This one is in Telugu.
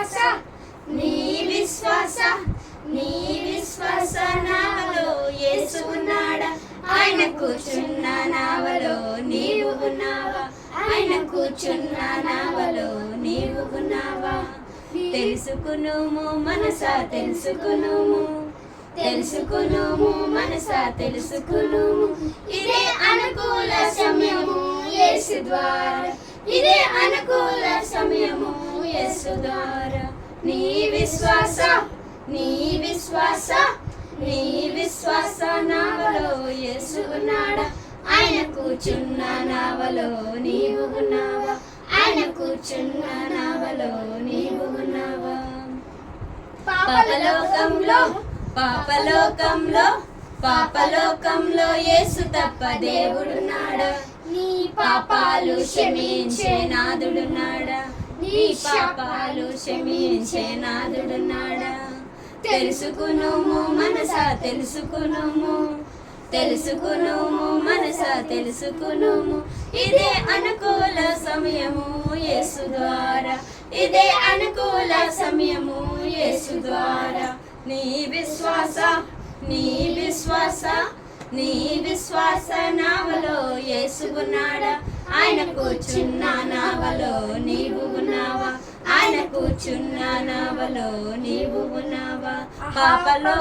విశ్వాస నీ విశ్వాస నీ విశ్వాస నావలో యేసు ఉన్నాడా ఆయన కూర్చున్న నావలో నీవు ఉన్నావా ఆయన కూర్చున్న నావలో నీవు ఉన్నావా తెలుసుకునుము మనసా తెలుసుకునుము తెలుసుకునుము మనసా తెలుసుకునుము ఇదే అనుకూల సమయము యేసు ద్వారా ఇదే అనుకూల సమయము యేసు ద్వారా నీ విశ్వాస నీ విశ్వాస నీ విశ్వాస నావలో యేసు ఉన్నాడా ఆయన కూర్చున్న నావలో నీవు ఉన్నావా ఆయన కూర్చున్న నావలో నీవు ఉన్నావా పాపలోకంలో పాపలోకంలో పాపలోకంలో యేసు తప్ప దేవుడున్నాడా నీ పాపాలు క్షమించే నాదుడున్నాడా నీ పాపాలు క్షమించే నాదుడున్నాడా తెలుసుకునుము మనసా తెలుసుకునుము తెలుసుకునుము మనసా తెలుసుకునుము ఇదే అనుకూల సమయము యేసు ద్వారా ఇదే అనుకూల సమయము యేసు ద్వారా నీ విశ్వాస నీ విశ్వాస నీ విశ్వాస నావలో యేసు ఉన్నాడా ఆయన కూర్చున్న నావలో నీవు ఉన్నావా ఆయన కూర్చున్న నావలో నీవు ఉన్నావా పాపలో